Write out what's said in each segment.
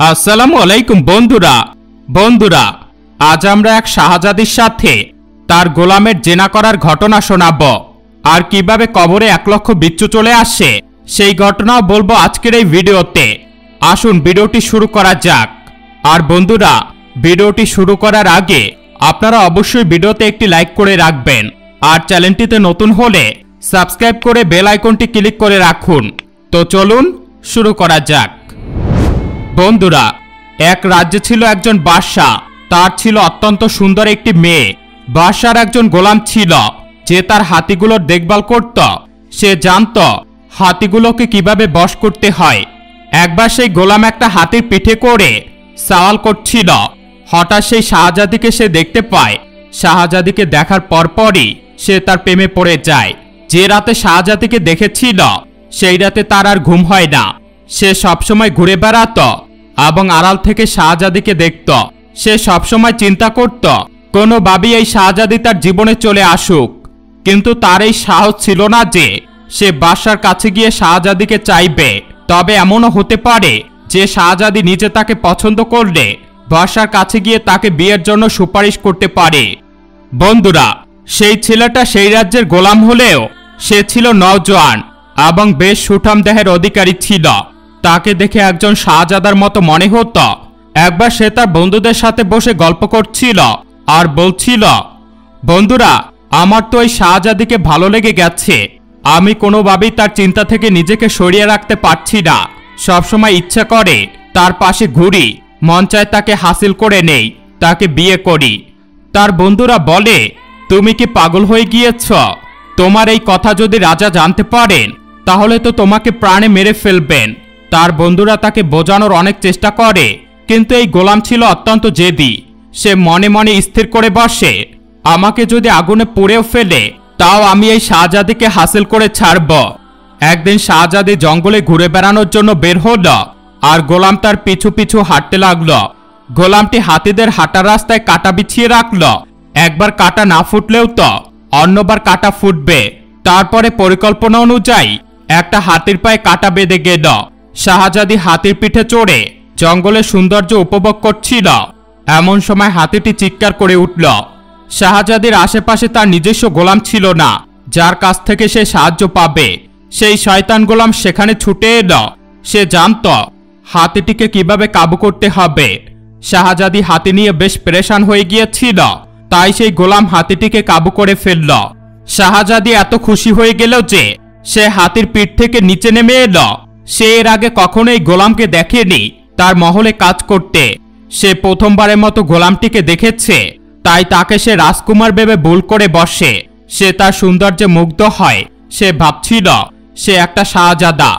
আসসালামু আলাইকুম বন্ধুরা বন্ধুরা আজ আমরা এক শাহজাদির সাথে তার গোলামের জেনা করার ঘটনা শোনাবো আর কিভাবে কবরে 1 লক্ষ বিচ্ছু চলে আসে সেই ঘটনাও বলবো আজকের এই ভিডিওতে। আসুন ভিডিওটি শুরু করা যাক। আর বন্ধুরা ভিডিওটি শুরু করার আগে আপনারা অবশ্যই ভিডিওতে একটি লাইক করে রাখবেন আর চ্যানেলটিতে নতুন হলে সাবস্ক্রাইব করে বেল আইকনটি ক্লিক করে রাখুন। তো চলুন শুরু করা যাক। বন্ধুরা এক রাজ্যে ছিল একজন বাদশা। তার ছিল অত্যন্ত সুন্দর একটি মেয়ে। বাদশার একজন গোলাম ছিল যে তার হাতিগুলোর দেখভাল করত। সে জানত হাতিগুলোকে কিভাবে বশ করতে হয়। একবার সেই গোলাম একটা হাতির পিঠে করে সওয়াল করছিল। হঠাৎ সেই শাহজাদিকে সে দেখতে পায়। শাহজাদিকে দেখার পরপরই সে তার প্রেমে পড়ে যায়। যে রাতে শাহজাদিকে দেখেছিল সেই রাতে তার আর ঘুম হয় না। সে সবসময় ঘুরে বেড়াতো এবং আড়াল থেকে শাহজাদিকে দেখত। সে সবসময় চিন্তা করত কোনোভাবেই এই শাহজাদি তার জীবনে চলে আসুক। কিন্তু তার এই সাহস ছিল না যে সে বাদশার কাছে গিয়ে শাহজাদিকে চাইবে। তবে এমনও হতে পারে যে শাহজাদি নিজে তাকে পছন্দ করলে বাদশার কাছে গিয়ে তাকে বিয়ের জন্য সুপারিশ করতে পারে। বন্ধুরা সেই ছেলেটা সেই রাজ্যের গোলাম হলেও সে ছিল নওজোয়ান এবং বেশ সুঠাম দেহের অধিকারী ছিল। তাকে দেখে একজন শাহজাদার মতো মনে হতো। একবার সে তার বন্ধুদের সাথে বসে গল্প করছিল আর বলছিল, বন্ধুরা আমার তো এই শাহজাদিকে ভালো লেগে গেছে। আমি কোনোভাবেই তার চিন্তা থেকে নিজেকে সরিয়ে রাখতে পারছি না। সবসময় ইচ্ছা করে তার পাশে ঘুরি, মন চায় তাকে হাসিল করে নেই, তাকে বিয়ে করি। তার বন্ধুরা বলে, তুমি কি পাগল হয়ে গিয়েছ? তোমার এই কথা যদি রাজা জানতে পারেন তাহলে তো তোমাকে প্রাণে মেরে ফেলবেন। তার বন্ধুরা তাকে বোঝানোর অনেক চেষ্টা করে, কিন্তু এই গোলাম ছিল অত্যন্ত জেদি। সে মনে মনে স্থির করে বসে, আমাকে যদি আগুনে পুড়েও ফেলে তাও আমি এই শাহজাদিকে হাসিল করে ছাড়ব। একদিন শাহজাদি জঙ্গলে ঘুরে বেড়ানোর জন্য বের হল আর গোলাম তার পিছু পিছু হাঁটতে লাগলো। গোলামটি হাতিদের হাঁটার রাস্তায় কাঁটা বিছিয়ে রাখল। একবার কাঁটা না ফুটলেও তো অন্যবার কাঁটা ফুটবে। তারপরে পরিকল্পনা অনুযায়ী একটা হাতির পায়ে কাঁটা বেঁধে গেল। শাহজাদি হাতির পিঠে চড়ে জঙ্গলের সৌন্দর্য উপভোগ করছিল। এমন সময় হাতিটি চিৎকার করে উঠল। শাহজাদির আশেপাশে তার নিজস্ব গোলাম ছিল না যার কাছ থেকে সে সাহায্য পাবে। সেই শয়তান গোলাম সেখানে ছুটে এলো। সে জানত হাতিটিকে কিভাবে কাবু করতে হবে। শাহজাদি হাতি নিয়ে বেশ পেরেশান হয়ে গিয়েছিল, তাই সেই গোলাম হাতিটিকে কাবু করে ফেলল। শাহজাদি এত খুশি হয়ে গেল যে সে হাতির পিঠ থেকে নিচে নেমে এলো। সে এর আগে কখনোই গোলামকে দেখেনি তার মহলে কাজ করতে। সে প্রথমবারের মতো গোলামটিকে দেখেছে, তাই তাকে সে রাজকুমার ভেবে ভুল করে বসে। সে তার সৌন্দর্যে মুগ্ধ হয়। সে ভাবছিল সে একটা শাহজাদা,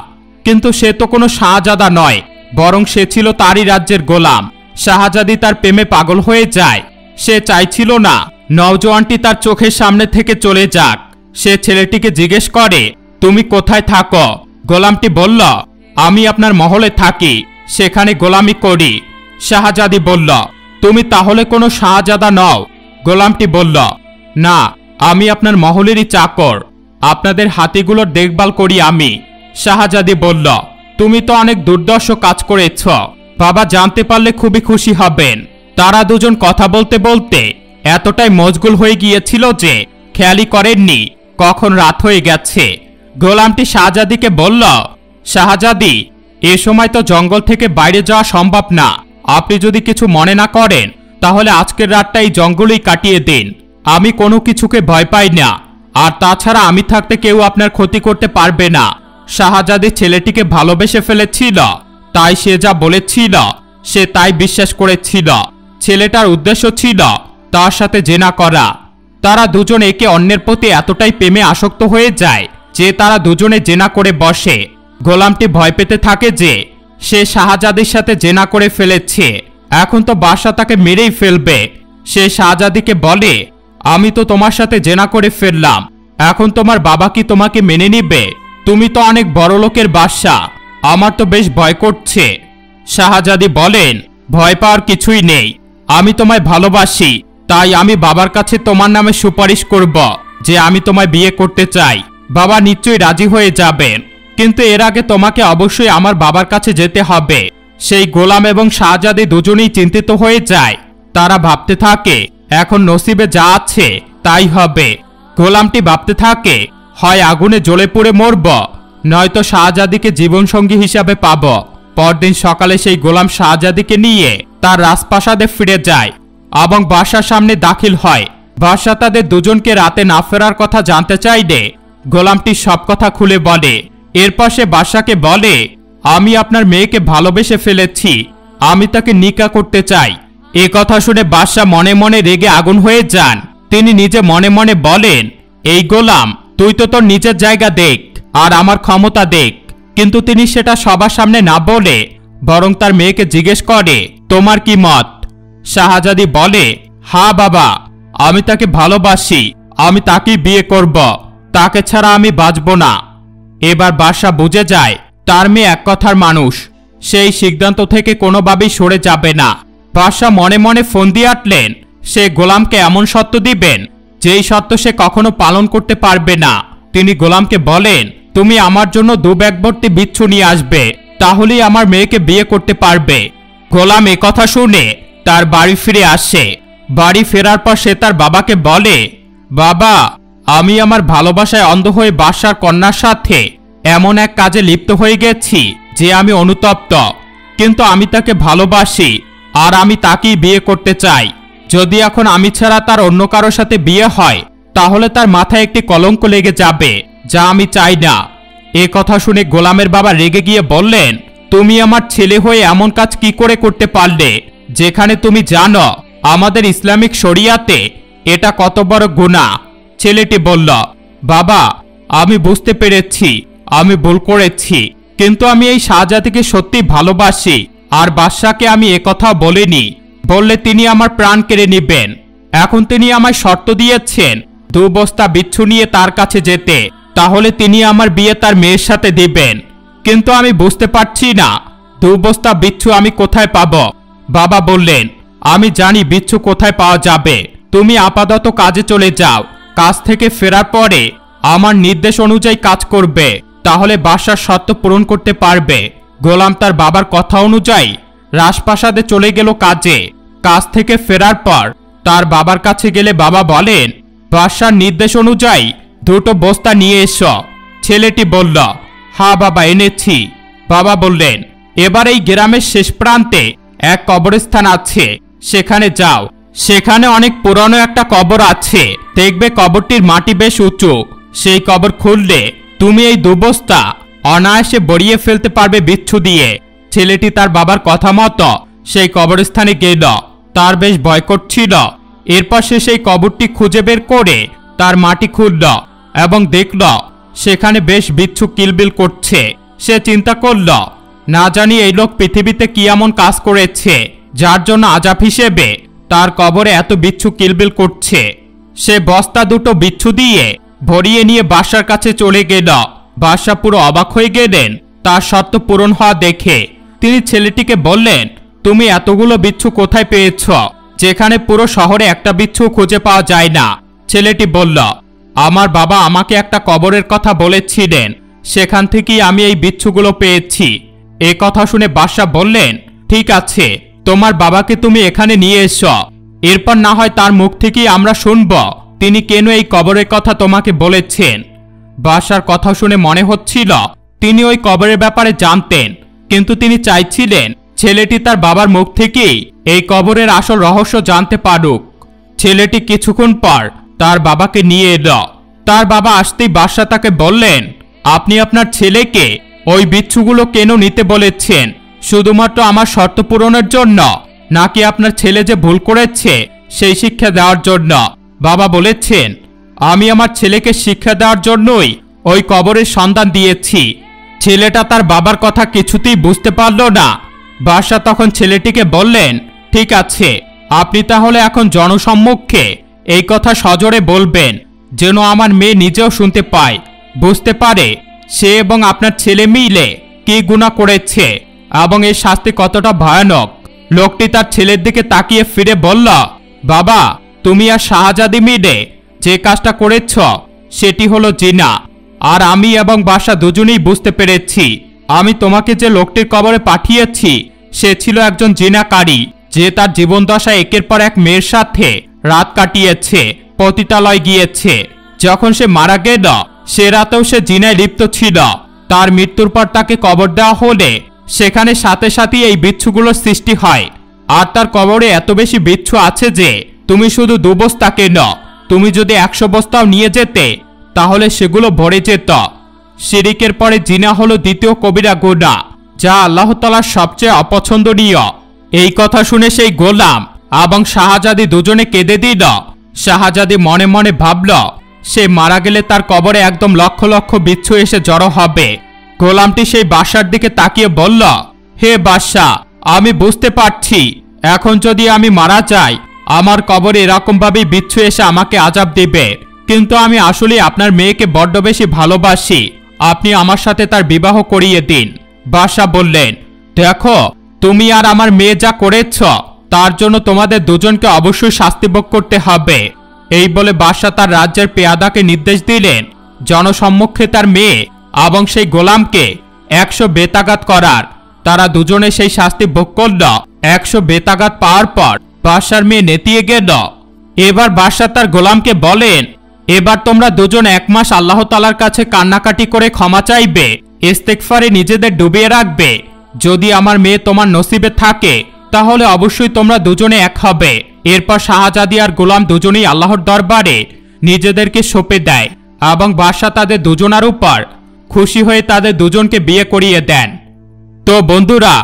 কিন্তু সে তো কোনো শাহজাদা নয়, বরং সে ছিল তারই রাজ্যের গোলাম। শাহজাদি তার প্রেমে পাগল হয়ে যায়। সে চাইছিল না নওজোয়ানটি তার চোখের সামনে থেকে চলে যাক। সে ছেলেটিকে জিজ্ঞেস করে, তুমি কোথায় থাকো? গোলামটি বলল, আমি আপনার মহলে থাকি, সেখানে গোলামি করি। শাহজাদি বলল, তুমি তাহলে কোনো শাহজাদা নও? গোলামটি বলল, না, আমি আপনার মহলেরই চাকর। আপনাদের হাতিগুলোর দেখভাল করি আমি। শাহজাদি বলল, তুমি তো অনেক দুর্দর্শ কাজ করেছ। বাবা জানতে পারলে খুবই খুশি হবেন। তারা দুজন কথা বলতে বলতে এতটাই মশগুল হয়ে গিয়েছিল যে খেয়ালই করেননি কখন রাত হয়ে গেছে। গোলামটি শাহজাদিকে বলল, শাহজাদি এ সময় তো জঙ্গল থেকে বাইরে যাওয়া সম্ভব না। আপনি যদি কিছু মনে না করেন তাহলে আজকের রাতটা এই জঙ্গলেই কাটিয়ে দিন। আমি কোনো কিছুকে ভয় পাই না, আর তাছাড়া আমি থাকতে কেউ আপনার ক্ষতি করতে পারবে না। শাহজাদি ছেলেটিকে ভালোবেসে ফেলেছিল, তাই সে যা বলেছিল সে তাই বিশ্বাস করেছিল। ছেলেটার উদ্দেশ্য ছিল তার সাথে জেনা করা। তারা দুজন একে অন্যের প্রতি এতটাই প্রেমে আসক্ত হয়ে যায় যে তারা দুজনে জেনা করে বসে। গোলামটি ভয় পেতে থাকে যে সে শাহজাদির সাথে জেনা করে ফেলেছে, এখন তো বাদশা তাকে মেরেই ফেলবে। সে শাহজাদিকে বলে, আমি তো তোমার সাথে জেনা করে ফেললাম, এখন তোমার বাবা কি তোমাকে মেনে নিবে? তুমি তো অনেক বড় লোকের বাদশা, আমার তো বেশ ভয় করছে। শাহজাদি বলেন, ভয় পাওয়ার কিছুই নেই, আমি তোমায় ভালোবাসি, তাই আমি বাবার কাছে তোমার নামে সুপারিশ করব যে আমি তোমায় বিয়ে করতে চাই। বাবা নিশ্চয়ই রাজি হয়ে যাবেন, কিন্তু এর আগে তোমাকে অবশ্যই আমার বাবার কাছে যেতে হবে। সেই গোলাম এবং শাহজাদি দুজনেই চিন্তিত হয়ে যায়। তারা ভাবতে থাকে এখন নসিবে যা আছে তাই হবে। গোলামটি ভাবতে থাকে হয় আগুনে জ্বলে পুড়ে মরব, নয়তো শাহজাদিকে জীবনসঙ্গী হিসাবে পাব। পরদিন সকালে সেই গোলাম শাহজাদিকে নিয়ে তার রাজপ্রাসাদে ফিরে যায় এবং বাদশার সামনে দাখিল হয়। বাদশা তাদের দুজনকে রাতে না ফেরার কথা জানতে চাইলে গোলামটি সব কথা খুলে বলে। এরপর সে বাদশাকে বলে, আমি আপনার মেয়েকে ভালোবেসে ফেলেছি, আমি তাকে নিকাহ করতে চাই। এ কথা শুনে বাদশা মনে মনে রেগে আগুন হয়ে যান। তিনি নিজে মনে মনে বলেন, এই গোলাম, তুই তো তোর নিজের জায়গা দেখ আর আমার ক্ষমতা দেখ। কিন্তু তিনি সেটা সবার সামনে না বলে বরং তার মেয়েকে জিজ্ঞেস করে, তোমার কি মত? শাহজাদি বলে, হ্যাঁ বাবা, আমি তাকে ভালোবাসি, আমি তাকেই বিয়ে করব, তাকে ছাড়া আমি বাঁচব না। এবার বাদশা বুঝে যায় তার মেয়ে এক কথার মানুষ, সেই সিদ্ধান্ত থেকে কোনোভাবেই সরে যাবে না। বাদশা মনে মনে ফোন দিয়ে আটলেন সে গোলামকে এমন সত্য দিবেন যেই সত্য সে কখনো পালন করতে পারবে না। তিনি গোলামকে বলেন, তুমি আমার জন্য 2 ব্যাগ ভর্তি বিচ্ছু নিয়ে আসবে, তাহলেই আমার মেয়েকে বিয়ে করতে পারবে। গোলাম এ কথা শুনে তার বাড়ি ফিরে আসে। বাড়ি ফেরার পর সে তার বাবাকে বলে, বাবা, আমি আমার ভালোবাসায় অন্ধ হয়ে বাদশার কন্যার সাথে এমন এক কাজে লিপ্ত হয়ে গেছি যে আমি অনুতপ্ত। কিন্তু আমি তাকে ভালোবাসি আর আমি তাকেই বিয়ে করতে চাই। যদি এখন আমি ছাড়া তার অন্য কারোর সাথে বিয়ে হয় তাহলে তার মাথায় একটি কলঙ্ক লেগে যাবে, যা আমি চাই না। এ কথা শুনে গোলামের বাবা রেগে গিয়ে বললেন, তুমি আমার ছেলে হয়ে এমন কাজ কি করে করতে পারলে, যেখানে তুমি জানো আমাদের ইসলামিক শরিয়াতে এটা কত বড় গুনাহ? ছেলেটি বলল, বাবা, আমি বুঝতে পেরেছি আমি ভুল করেছি, কিন্তু আমি এই শাহজাদিকে সত্যি ভালোবাসি আর বাদশাকে আমি একথা বলিনি, বললে তিনি আমার প্রাণ কেড়ে নেবেন। এখন তিনি আমায় শর্ত দিয়েছেন 2 বস্তা বিচ্ছু নিয়ে তার কাছে যেতে, তাহলে তিনি আমার বিয়ে তার মেয়ের সাথে দিবেন। কিন্তু আমি বুঝতে পারছি না 2 বস্তা বিচ্ছু আমি কোথায় পাব। বাবা বললেন, আমি জানি বিচ্ছু কোথায় পাওয়া যাবে, তুমি আপাতত কাজে চলে যাও, কাজ থেকে ফেরার পরে আমার নির্দেশ অনুযায়ী কাজ করবে, তাহলে বাদশার শর্ত পূরণ করতে পারবে। গোলাম তার বাবার কথা অনুযায়ী রাজপ্রাসাদে চলে গেল কাজে। কাজ থেকে ফেরার পর তার বাবার কাছে গেলে বাবা বলেন, বাদশার নির্দেশ অনুযায়ী 2টো বস্তা নিয়ে এসো। ছেলেটি বলল, হ্যাঁ বাবা, এনেছি। বাবা বললেন, এবার এই গ্রামের শেষ প্রান্তে এক কবরস্থান আছে, সেখানে যাও। সেখানে অনেক পুরনো একটা কবর আছে, দেখবে কবরটির মাটি বেশ উঁচু। সেই কবর খুললে তুমি এই 2 বস্তা অনায়াসে বড়িয়ে ফেলতে পারবে বিচ্ছু দিয়ে। ছেলেটি তার বাবার কথা মতো সেই কবরস্থানে গেল। তার বেশ ভয় করছিল। এরপর সে সেই কবরটি খুঁজে বের করে তার মাটি খুলল এবং দেখল সেখানে বেশ বিচ্ছু কিলবিল করছে। সে চিন্তা করল, না জানি এই লোক পৃথিবীতে কি এমন কাজ করেছে যার জন্য আযাব হিসেবে তার কবরে এত বিচ্ছু কিলবিল করছে। সে বস্তা 2টো বিচ্ছু দিয়ে ভরিয়ে নিয়ে বাদশার কাছে চলে গেল। বাদশা পুরো অবাক হয়ে গেলেন তার শর্ত পূরণ হওয়া দেখে। তিনি ছেলেটিকে বললেন, তুমি এতগুলো বিচ্ছু কোথায় পেয়েছ, যেখানে পুরো শহরে একটা বিচ্ছু খুঁজে পাওয়া যায় না? ছেলেটি বলল, আমার বাবা আমাকে একটা কবরের কথা বলেছিলেন, সেখান থেকেই আমি এই বিচ্ছুগুলো পেয়েছি। এ কথা শুনে বাদশা বললেন, ঠিক আছে, তোমার বাবাকে তুমি এখানে নিয়ে এসো, এরপর না হয় তার মুখ থেকেই আমরা শুনব তিনি কেন এই কবরের কথা তোমাকে বলেছেন। বাদশার কথা শুনে মনে হচ্ছিল তিনি ওই কবরের ব্যাপারে জানতেন, কিন্তু তিনি চাইছিলেন ছেলেটি তার বাবার মুখ থেকেই এই কবরের আসল রহস্য জানতে পারুক। ছেলেটি কিছুক্ষণ পর তার বাবাকে নিয়ে এলো। তার বাবা আসতেই বাদশা তাকে বললেন, আপনি আপনার ছেলেকে ওই বিচ্ছুগুলো কেন নিতে বলেছেন? শুধুমাত্র আমার শর্ত পূরণের জন্য, নাকি আপনার ছেলে যে ভুল করেছে সেই শিক্ষা দেওয়ার জন্য? বাবা বলেছেন, আমি আমার ছেলেকে শিক্ষা দেওয়ার জন্যই ওই কবরের সন্ধান দিয়েছি। ছেলেটা তার বাবার কথা কিছুতেই বুঝতে পারল না। বাদশা তখন ছেলেটিকে বললেন, ঠিক আছে, আপনি তাহলে এখন জনসম্মুখে এই কথা সজোরে বলবেন, যেন আমার মেয়ে নিজেও শুনতে পায়, বুঝতে পারে সে এবং আপনার ছেলে মিলে কি গুনাহ করেছে এবং এর শাস্তি কতটা ভয়ানক। লোকটি তার ছেলের দিকে তাকিয়ে ফিরে বলল, বাবা, তুমি আর শাহজাদি মিলে যে কাজটা করেছ সেটি হলো জিনা। আর আমি এবং বাদশা দুজনেই বুঝতে পেরেছি আমি তোমাকে যে লোকটির কবরে পাঠিয়েছি সে ছিল একজন জিনাকারী, যে তার জীবনদশায় একের পর এক মেয়ের সাথে রাত কাটিয়েছে, পতিতালয় গিয়েছে। যখন সে মারা গেল, সে রাতেও সে জিনায় লিপ্ত ছিল। তার মৃত্যুর পর তাকে কবর দেওয়া হলে সেখানে সাথে সাথেই এই বিচ্ছুগুলোর সৃষ্টি হয়। আর তার কবরে এত বেশি বিচ্ছু আছে যে তুমি শুধু 2 বস্তা কেন, তুমি যদি 100 বস্তাও নিয়ে যেতে তাহলে সেগুলো ভরে যেত। শিরিকের পরে জিনা হলো দ্বিতীয় কবিরা গুনাহ, যা আল্লাহ তাআলার সবচেয়ে অপছন্দনীয়। এই কথা শুনে সেই গোলাম এবং শাহজাদি দুজনে কেঁদে দিল। শাহজাদি মনে মনে ভাবল, সে মারা গেলে তার কবরে একদম লক্ষ লক্ষ বিচ্ছু এসে জড়ো হবে। গোলামটি সেই বাদশার দিকে তাকিয়ে বলল, হে বাদশাহ, আমি বুঝতে পারছি এখন যদি আমি মারা যাই আমার কবরে এরকমভাবেই বিচ্ছু এসে আমাকে আযাব দিবে, কিন্তু আমি আসলে আপনার মেয়েকে বড্ড বেশি ভালোবাসি, আপনি আমার সাথে তার বিবাহ করিয়ে দিন। বাদশাহ বললেন, দেখো, তুমি আর আমার মেয়ে যা করেছ তার জন্য তোমাদের দুজনকে অবশ্যই শাস্তি ভোগ করতে হবে। এই বলে বাদশাহ তার রাজ্যের পেয়াদাকে নির্দেশ দিলেন জনসম্মুখে তার মেয়ে এবং সেই গোলামকে 100 বেতাঘাত করার। তারা দুজনে সেই শাস্তি ভোগ করল। 100 বেতাঘাত পাওয়ার পর বাদশার মেয়ে নেতিয়ে গেল। এবার বাদশাহ তার গোলামকে বলেন, এবার তোমরা দুজন 1 মাস আল্লাহ তাআলার কাছে কান্নাকাটি করে ক্ষমা চাইবে, ইস্তেগফারে নিজেদের ডুবিয়ে রাখবে। যদি আমার মেয়ে তোমার নসিবে থাকে তাহলে অবশ্যই তোমরা দুজনে এক হবে। এরপর শাহজাদি আর গোলাম দুজনেই আল্লাহর দরবারে নিজেদেরকে সঁপে দেয় এবং বাদশাহ তাদের দুজনার উপর খুশি হয়ে তাদের দুজনকে বিয়ে করিয়ে দেন। তো বন্ধুরা,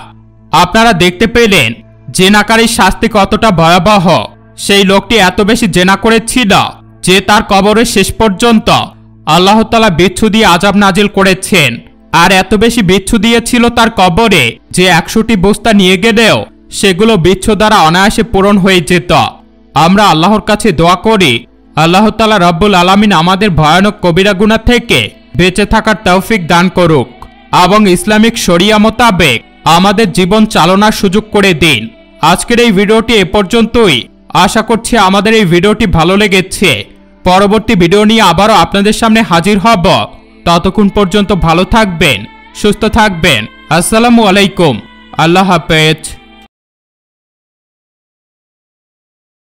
আপনারা দেখতে পেলেন জেনাকারীর শাস্তি কতটা ভয়াবহ। সেই লোকটি এত বেশি জেনা করেছিল যে তার কবরে শেষ পর্যন্ত আল্লাহ তাআলা বিচ্ছু দিয়ে আযাব নাজিল করেছেন। আর এত বেশি বিচ্ছু দিয়েছিল তার কবরে যে 100টি বস্তা নিয়ে গেলেও সেগুলো বিচ্ছু দ্বারা অনায়াসে পূরণ হয়ে যেত। আমরা আল্লাহর কাছে দোয়া করি আল্লাহ তাআলা রব্বুল আলামিন আমাদের ভয়ানক কবিরা গুনাহ থেকে বেঁচে থাকার তৌফিক দান করুক এবং ইসলামিক শরিয়া মোতাবেক আমাদের জীবন চালনার সুযোগ করে দিন। আজকের এই ভিডিওটি এ পর্যন্তই। আশা করছি আমাদের এই ভিডিওটি ভালো লেগেছে। পরবর্তী ভিডিও নিয়ে আবারও আপনাদের সামনে হাজির হব। ততক্ষণ পর্যন্ত ভালো থাকবেন, সুস্থ থাকবেন। আসসালামু আলাইকুম। আল্লাহ হাফেজ।